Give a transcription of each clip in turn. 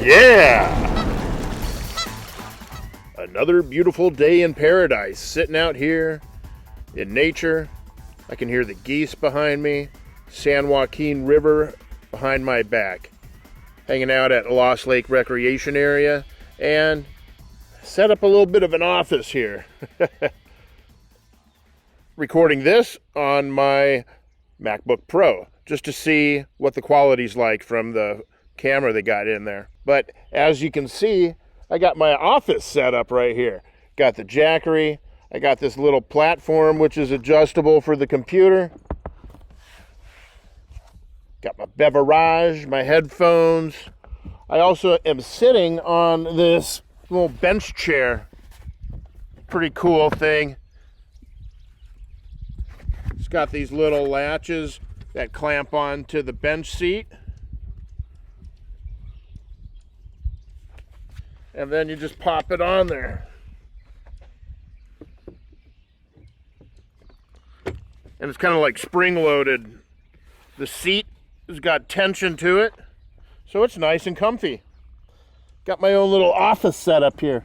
Yeah! Another beautiful day in paradise, sitting out here in nature. I can hear the geese behind me, San Joaquin River behind my back. Hanging out at Lost Lake Recreation Area and set up a little bit of an office here. Recording this on my MacBook Pro just to see what the quality's like from the camera they got in there. But as you can see, I got my office set up right here. Got the Jackery. I got this little platform which is adjustable for the computer. Got my beverage, my headphones. I also am sitting on this little bench chair. Pretty cool thing. It's got these little latches that clamp onto the bench seat. And then you just pop it on there. And it's kind of like spring-loaded. The seat has got tension to it, so it's nice and comfy. Got my own little office set up here.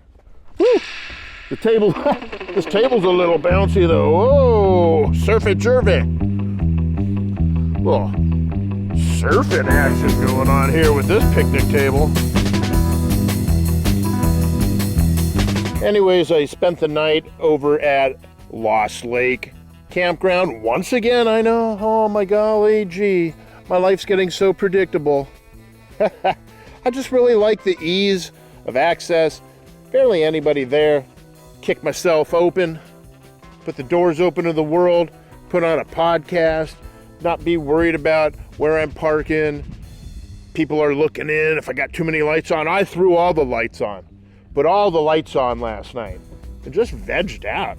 Woo! The table, this table's a little bouncy though. Whoa, surfy-jervy. Little surfing action going on here with this picnic table. Anyways, I spent the night over at Lost Lake Campground once again. I know, oh my golly gee, my life's getting so predictable. I just really like the ease of access. Barely anybody there. Kick myself open, put the doors open to the world, put on a podcast, not be worried about where I'm parking. People are looking in. If I got too many lights on, I threw all the lights on. Put all the lights on last night and just vegged out.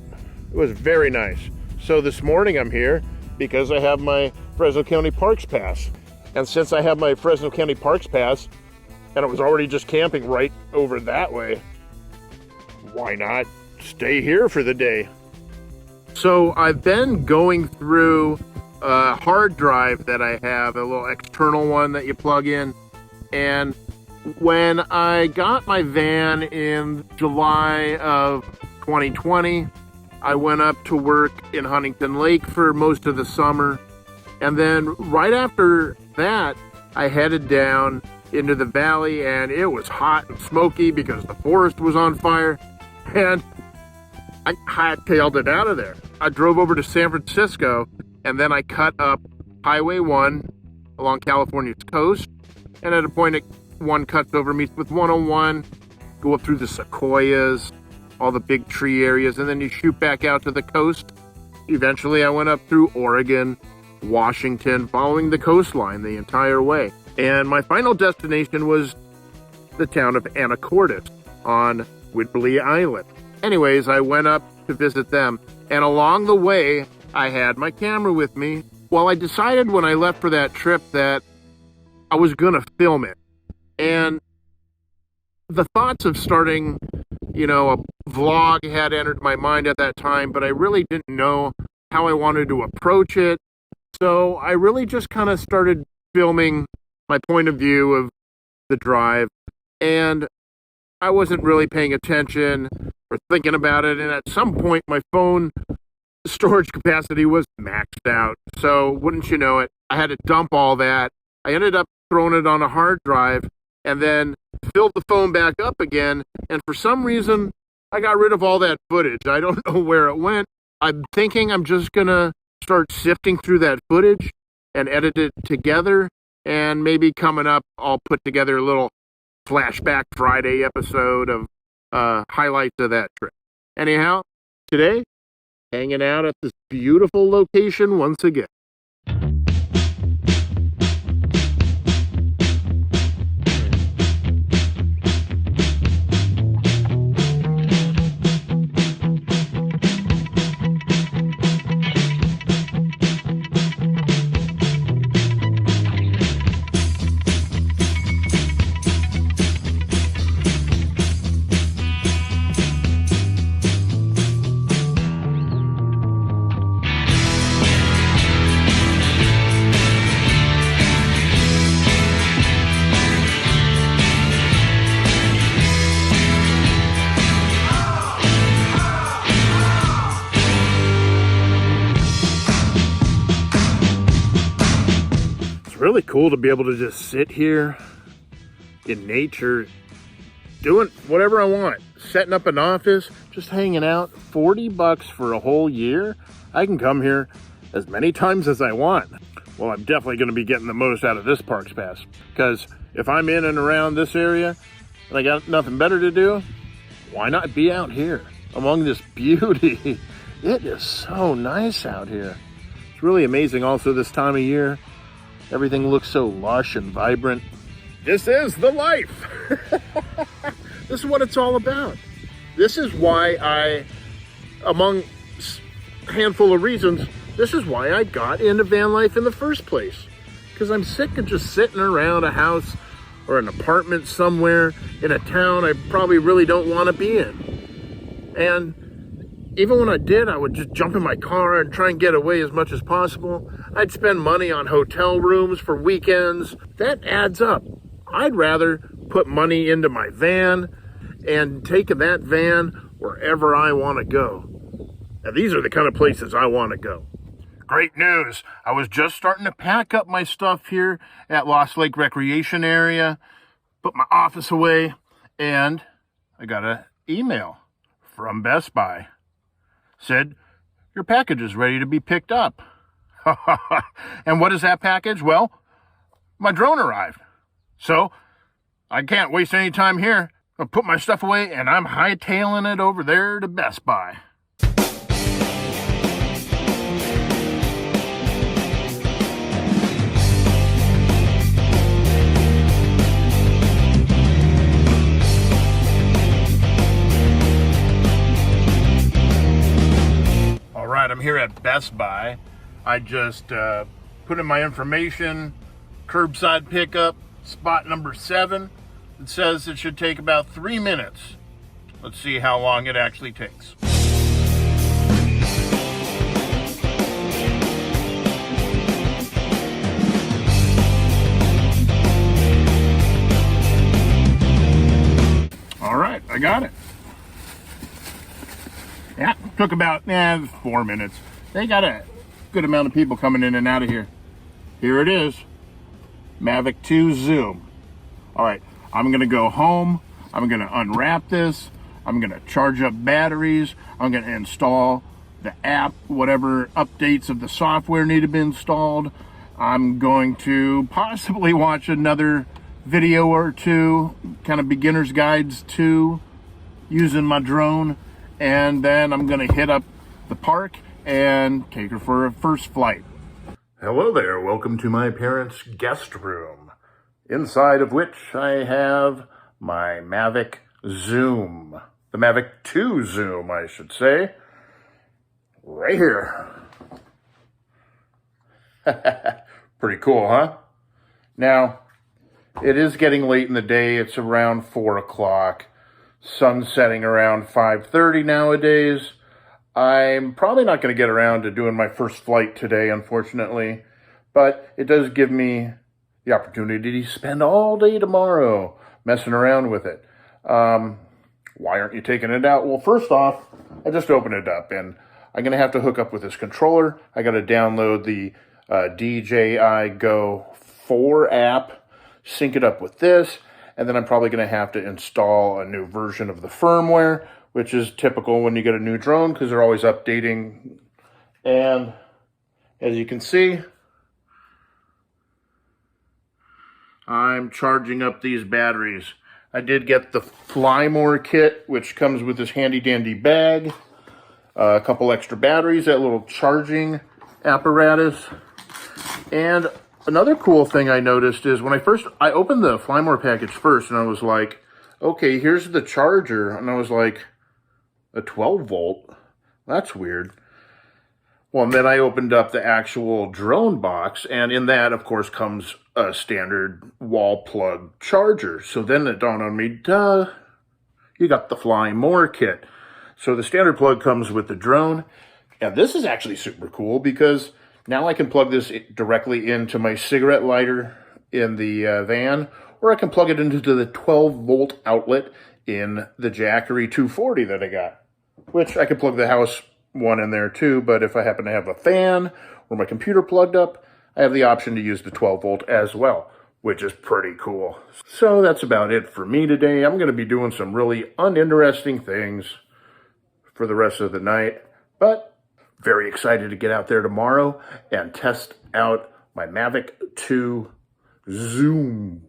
It was very nice. So this morning I'm here because I have my Fresno County Parks Pass. And since I have my Fresno County Parks Pass, and it was already just camping right over that way, why not stay here for the day? So I've been going through a hard drive that I have, a little external one that you plug in. And when I got my van in July of 2020, I went up to work in Huntington Lake for most of the summer. And then right after that, I headed down into the valley, and it was hot and smoky because the forest was on fire. And I hightailed it out of there. I drove over to San Francisco, and then I cut up Highway 1 along California's coast. And at a point, one cuts over, meets with 101, go up through the sequoias, all the big tree areas, and then you shoot back out to the coast. Eventually, I went up through Oregon, Washington, following the coastline the entire way. And my final destination was the town of Anacortes on Whidbey Island. Anyways, I went up to visit them, and along the way, I had my camera with me. Well, I decided when I left for that trip that I was gonna film it. And the thoughts of starting, a vlog had entered my mind at that time, but I really didn't know how I wanted to approach it. So I really just kind of started filming my point of view of the drive, and I wasn't really paying attention or thinking about it. And at some point, my phone storage capacity was maxed out. So wouldn't you know it, I had to dump all that. I ended up throwing it on a hard drive and then filled the phone back up again. And for some reason, I got rid of all that footage. I don't know where it went. I'm thinking I'm just going to start sifting through that footage and edit it together. And maybe coming up, I'll put together a little Flashback Friday episode of highlights of that trip. Anyhow, today, hanging out at this beautiful location once again. really cool to be able to just sit here in nature, doing whatever I want, setting up an office, just hanging out. $40 for a whole year. I can come here as many times as I want. Well, I'm definitely going to be getting the most out of this Parks Pass, because if I'm in and around this area and I got nothing better to do, why not be out here among this beauty? It is so nice out here. It's really amazing also this time of year. Everything looks so lush and vibrant. This is the life. This is what it's all about. This is why among a handful of reasons, this is why I got into van life in the first place. Because I'm sick of just sitting around a house or an apartment somewhere in a town I probably really don't want to be in. And even when I did, I would just jump in my car and try and get away as much as possible. I'd spend money on hotel rooms for weekends. That adds up. I'd rather put money into my van and take that van wherever I want to go. Now, these are the kind of places I want to go. Great news. I was just starting to pack up my stuff here at Lost Lake Recreation Area, put my office away, and I got an email from Best Buy. Said, your package is ready to be picked up. And what is that package? Well, my drone arrived. So I can't waste any time here. I'll put my stuff away and I'm hightailing it over there to Best Buy. All right, I'm here at Best Buy. I just put in my information, curbside pickup, spot number 7. It says it should take about 3 minutes. Let's see how long it actually takes. All right, I got it. Yeah, took about 4 minutes. They got a good amount of people coming in and out of here. Here it is, Mavic 2 Zoom. All right, I'm gonna go home. I'm gonna unwrap this. I'm gonna charge up batteries. I'm gonna install the app, whatever updates of the software need to be installed. I'm going to possibly watch another video or two, kind of beginner's guides to using my drone. And then I'm gonna hit up the park and take her for a first flight. Hello there, welcome to my parents' guest room, inside of which I have my Mavic Zoom. The Mavic 2 Zoom, I should say. Right here. Pretty cool, huh? Now, it is getting late in the day. It's around 4 o'clock. Sun setting around 5:30 nowadays. I'm probably not going to get around to doing my first flight today, unfortunately. But it does give me the opportunity to spend all day tomorrow messing around with it. Why aren't you taking it out? Well, first off, I just opened it up, and I'm going to have to hook up with this controller. I got to download the DJI Go 4 app, sync it up with this, and then I'm probably going to have to install a new version of the firmware, which is typical when you get a new drone because they're always updating. And as you can see, I'm charging up these batteries. I did get the Fly More kit, which comes with this handy dandy bag, a couple extra batteries, that little charging apparatus. And another cool thing I noticed is when I opened the Fly More package first, and I was like, okay, here's the charger. And I was like, a 12 volt? That's weird. Well, and then I opened up the actual drone box, and in that, of course, comes a standard wall plug charger. So then it dawned on me, duh, you got the Fly More kit. So the standard plug comes with the drone. And this is actually super cool because now I can plug this directly into my cigarette lighter in the van, or I can plug it into the 12 volt outlet in the Jackery 240 that I got, which I could plug the house one in there too. But if I happen to have a fan or my computer plugged up, I have the option to use the 12 volt as well, which is pretty cool. So that's about it for me today. I'm going to be doing some really uninteresting things for the rest of the night, but very excited to get out there tomorrow and test out my Mavic 2 Zoom.